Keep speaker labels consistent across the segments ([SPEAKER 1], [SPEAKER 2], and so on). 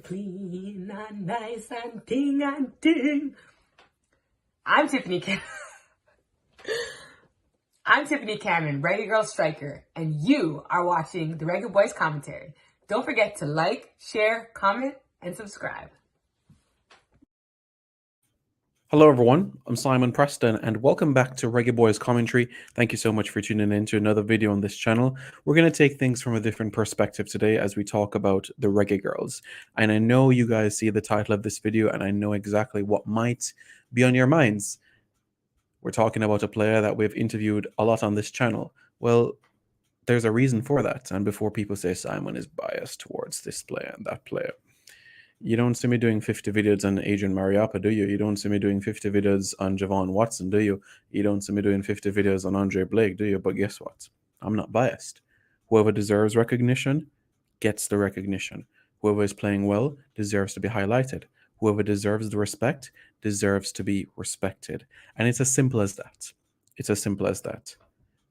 [SPEAKER 1] clean and nice and ting and ting. I'm Tiffany I'm Tiffany Cameron, Reggae Girl Striker, and you are watching the Reggae Boys Commentary. Don't forget to like, share, comment, and subscribe.
[SPEAKER 2] Hello everyone, I'm Simon Preston and welcome back to Reggae Boys Commentary. Thank you so much for tuning in to another video on this channel. We're going to take things from a different perspective today as we talk about the Reggae Girlz. And I know you guys see the title of this video and I know exactly what might be on your minds. We're talking about a player that we've interviewed a lot on this channel. Well, there's a reason for that. And before people say Simon is biased towards this player and that player, you don't see me doing 50 videos on Adrian Mariappa, do you? You don't see me doing 50 videos on Javon Watson, do you? You don't see me doing 50 videos on Andre Blake, do you? But guess what? I'm not biased. Whoever deserves recognition gets the recognition. Whoever is playing well deserves to be highlighted. Whoever deserves the respect deserves to be respected. And it's as simple as that. It's as simple as that.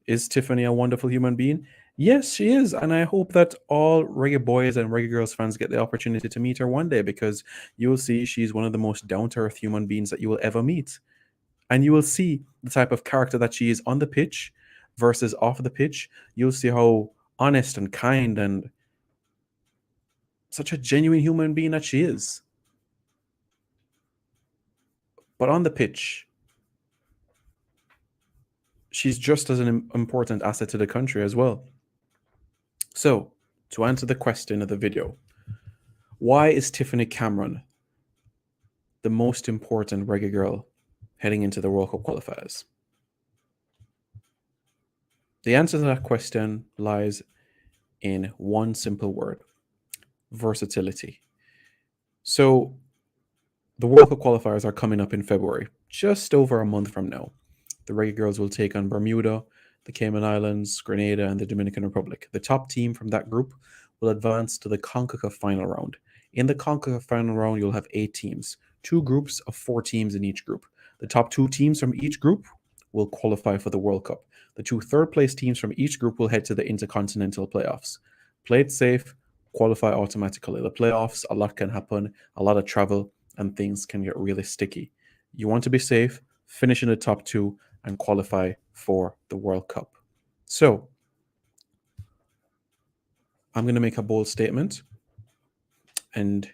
[SPEAKER 2] Is Tiffany a wonderful human being? Yes, she is. And I hope that all Reggae Boys and Reggae Girls fans get the opportunity to meet her one day, because you will see she's one of the most down-to-earth human beings that you will ever meet. And you will see the type of character that she is on the pitch versus off the pitch. You'll see how honest and kind and such a genuine human being that she is. But on the pitch, she's just as an important asset to the country as well. So, to answer the question of the video, why is Tiffany Cameron the most important Reggae girl heading into the World Cup qualifiers? The answer to that question lies in one simple word: versatility. So, the World Cup qualifiers are coming up in February, just over a month from now. The Reggae Girls will take on Bermuda, the Cayman Islands, Grenada, and the Dominican Republic. The top team from that group will advance to the CONCACAF final round. In the CONCACAF final round, you'll have 8 teams, 2 groups of 4 teams in each group. The top 2 teams from each group will qualify for the World Cup. The 2 third-place teams from each group will head to the Intercontinental Playoffs. Play it safe, qualify automatically. The playoffs, a lot can happen, a lot of travel, and things can get really sticky. You want to be safe, finish in the top 2, and qualify for the World Cup. So, I'm going to make a bold statement, and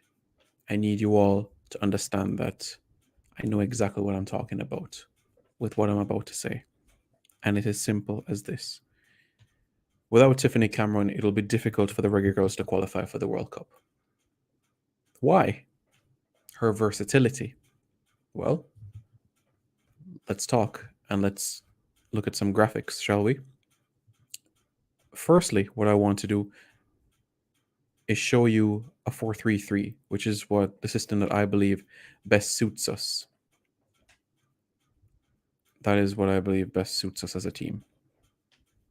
[SPEAKER 2] I need you all to understand that I know exactly what I'm talking about with what I'm about to say. And it is simple as this. Without Tiffany Cameron, it'll be difficult for the Reggae Girls to qualify for the World Cup. Why? Her versatility. Well, let's talk and let's look at some graphics, shall we? Firstly, what I want to do is show you a 4-3-3, which is what the system that I believe best suits us. That is what I believe best suits us as a team.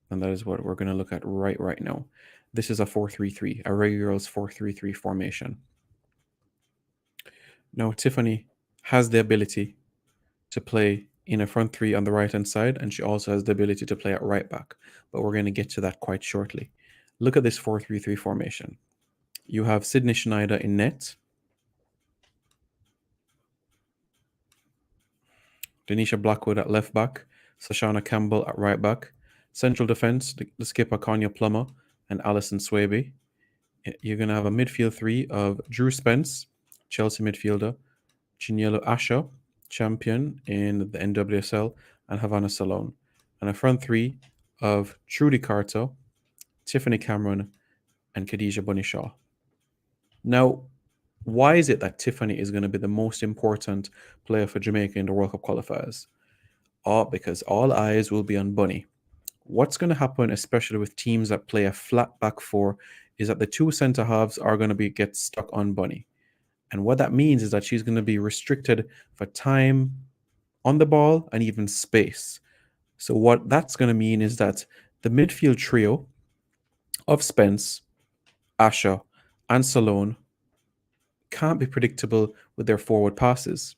[SPEAKER 2] And that is what we're going to look at right now. This is a 4-3-3, a Reggae Girlz 4-3-3 formation. Now, Tiffany has the ability to play in a front 3 on the right-hand side, and she also has the ability to play at right back. But we're going to get to that quite shortly. Look at this 4-3-3 formation. You have Sydney Schneider in net, Denisha Blackwood at left back, Sashana Campbell at right back, central defense, the skipper Kanya Plummer and Alison Swaby. You're going to have a midfield 3 of Drew Spence, Chelsea midfielder, Chinielo Asher, champion in the NWSL, and Havana Salone. And a front 3 of Trudy Carter, Tiffany Cameron, and Khadija Bunishaw. Now, why is it that Tiffany is going to be the most important player for Jamaica in the World Cup qualifiers? Because all eyes will be on Bunny. What's going to happen, especially with teams that play a flat back 4, is that the 2 centre halves are going to get stuck on Bunny. And what that means is that she's going to be restricted for time on the ball and even space. So what that's going to mean is that the midfield trio of Spence, Asher, and Salone can't be predictable with their forward passes.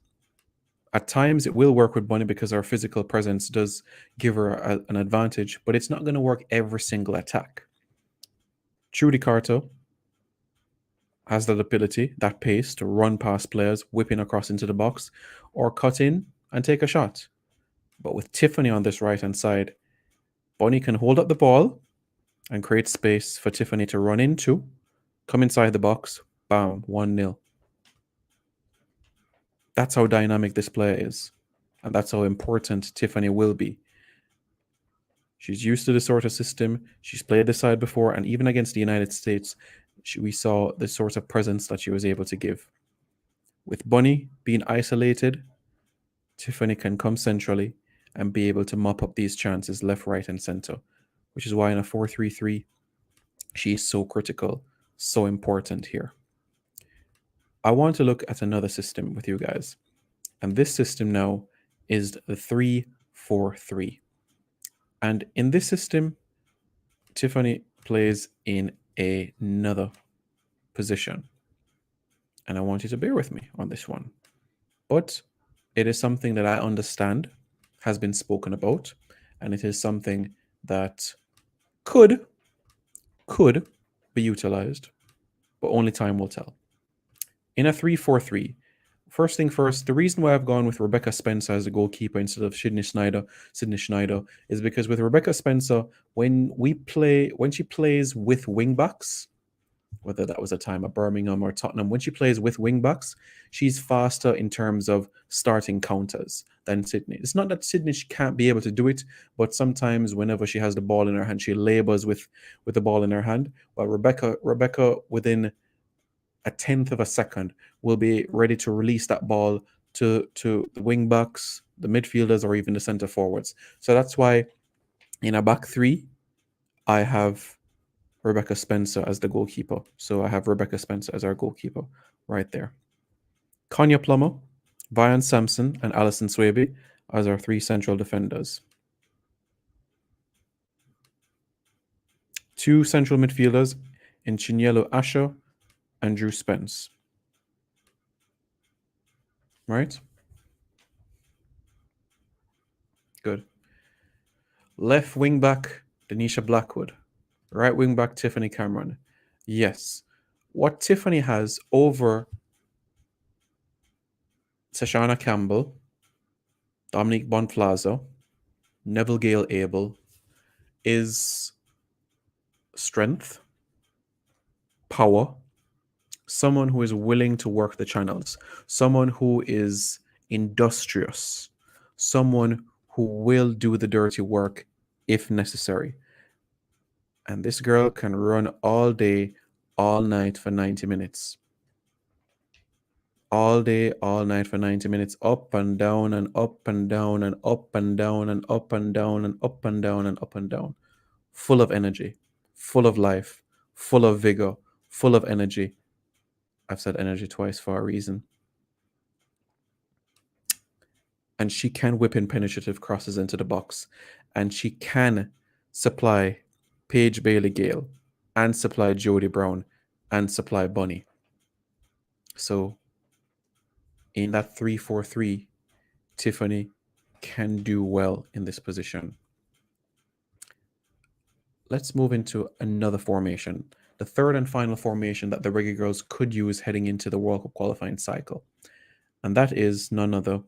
[SPEAKER 2] At times, it will work with Bunny because our physical presence does give her an advantage, but it's not going to work every single attack. Trudy Carter has that ability, that pace to run past players, whipping across into the box, or cut in and take a shot. But with Tiffany on this right-hand side, Bunny can hold up the ball and create space for Tiffany to run into, come inside the box, bam, 1-0. That's how dynamic this player is. And that's how important Tiffany will be. She's used to this sort of system. She's played this side before, and even against the United States, we saw the sort of presence that she was able to give. With Bunny being isolated, Tiffany can come centrally and be able to mop up these chances left, right, and center, which is why in a 4-3-3, she is so critical, so important here. I want to look at another system with you guys. And this system now is the 3-4-3. And in this system, Tiffany plays in another position. And I want you to bear with me on this one. But it is something that I understand has been spoken about. And it is something that could be utilized, but only time will tell. In a 3-4-3, first thing first, the reason why I've gone with Rebecca Spencer as the goalkeeper instead of Sydney Schneider, is because with Rebecca Spencer, when she plays with wingbacks, whether that was a time at Birmingham or Tottenham, when she plays with wingbacks, she's faster in terms of starting counters than Sydney. It's not that Sydney can't be able to do it, but sometimes whenever she has the ball in her hand, she labors with the ball in her hand. But Rebecca within a tenth of a second will be ready to release that ball to the wing backs, the midfielders, or even the center forwards. So that's why in a back three, I have Rebecca Spencer as the goalkeeper. So I have Rebecca Spencer as our goalkeeper right there. Konya Plummer, Vian Sampson, and Alison Swaby as our three central defenders. Two central midfielders in Chinyelu Asher and Drew Spence. Right? Good. Left wing back, Denisha Blackwood. Right wing back, Tiffany Cameron. Yes. What Tiffany has over Sashana Campbell, Dominique Bonflazo, Neville Gale Abel is strength, power, someone who is willing to work the channels, someone who is industrious, someone who will do the dirty work if necessary. And this girl can run all day, all night for 90 minutes. All day, all night for 90 minutes, up and down and up and down and up and down and up and down and up and down and up and down. Full of energy, full of life, full of vigor, full of energy. I've said energy twice for a reason. And she can whip in penetrative crosses into the box. And she can supply Paige Bailey Gale and supply Jodie Brown and supply Bunny. So in that 3-4-3, Tiffany can do well in this position. Let's move into another formation, the third and final formation that the Reggae Girlz could use heading into the World Cup qualifying cycle. And that is none other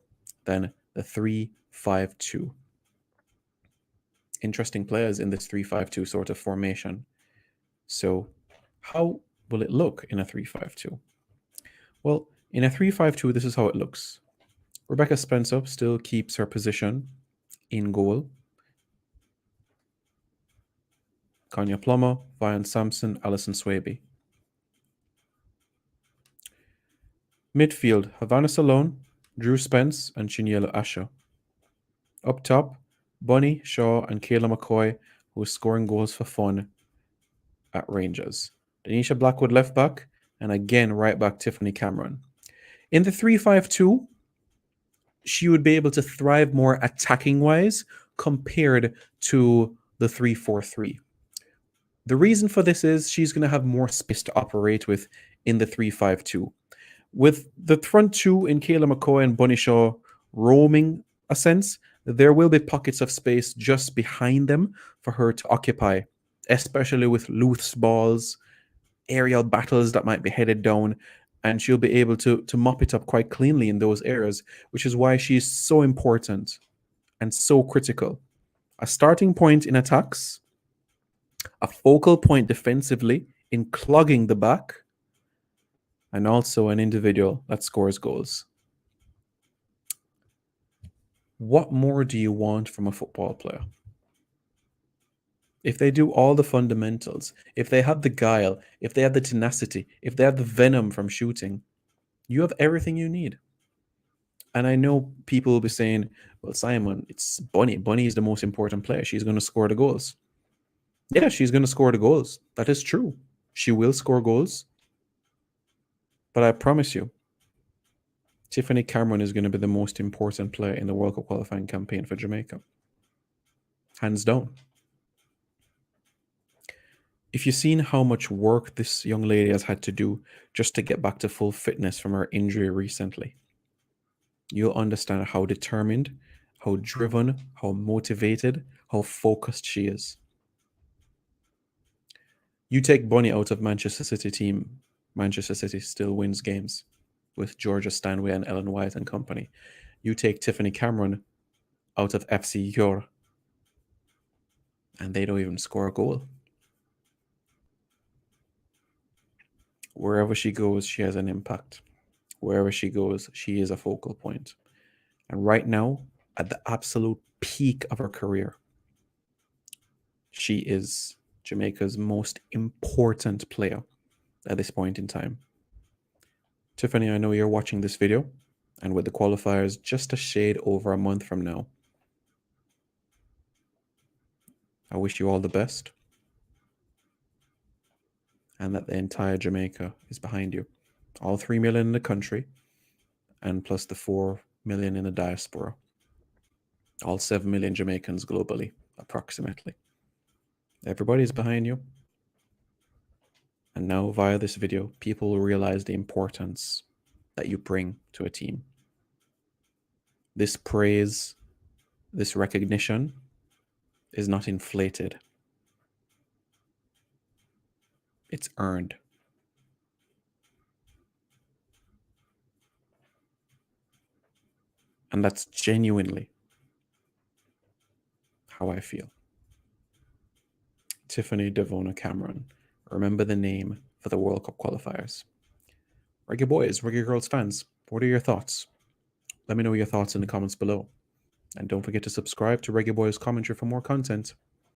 [SPEAKER 2] than the 3-5-2. Interesting players in this 3-5-2 sort of formation. So how will it look in a 3-5-2? Well, in a 3-5-2, this is how it looks. Rebecca Spencer still keeps her position in goal. Konya Plummer, Vian Sampson, Alison Swaby. Midfield, Havana Salone, Drew Spence, and Chinyelu Asher. Up top, Bunny, Shaw, and Kayla McCoy, who is scoring goals for fun at Rangers. Denisha Blackwood left back, and again right back Tiffany Cameron. In the 3-5-2, she would be able to thrive more attacking-wise compared to the 3-4-3. The reason for this is she's going to have more space to operate with in the 3-5-2. With the front two in Kayla McCoy and Bunny Shaw roaming a sense, there will be pockets of space just behind them for her to occupy, especially with loose balls aerial battles that might be headed down, and she'll be able to mop it up quite cleanly in those areas, which is why she's so important and so critical. A starting point in attacks, a focal point defensively in clogging the back, and also an individual that scores goals. What more do you want from a football player? If they do all the fundamentals, if they have the guile, if they have the tenacity, if they have the venom from shooting, you have everything you need. And I know people will be saying, well, Simon, it's Bunny. Bunny is the most important player. She's going to score the goals. Yeah, she's going to score the goals. That is true. She will score goals. But I promise you, Tiffany Cameron is going to be the most important player in the World Cup qualifying campaign for Jamaica. Hands down. If you've seen how much work this young lady has had to do just to get back to full fitness from her injury recently, you'll understand how determined, how driven, how motivated, how focused she is. You take Bunny out of Manchester City team, Manchester City still wins games with Georgia Stanway and Ellen White and company. You take Tiffany Cameron out of FC Yor, and they don't even score a goal. Wherever she goes, she has an impact. Wherever she goes, she is a focal point. And right now, at the absolute peak of her career, she is Jamaica's most important player at this point in time. Tiffany, I know you're watching this video, and with the qualifiers just a shade over a month from now, I wish you all the best, and that the entire Jamaica is behind you. All 3 million in the country, and plus the 4 million in the diaspora. All 7 million Jamaicans globally, approximately. Everybody is behind you. And now, via this video, people will realize the importance that you bring to a team. This praise, this recognition is not inflated. It's earned. And that's genuinely how I feel. Tiffany Devona Cameron. Remember the name for the World Cup qualifiers. Reggae Boys, Reggae Girlz fans, what are your thoughts? Let me know your thoughts in the comments below. And don't forget to subscribe to Reggae Boys Commentary for more content.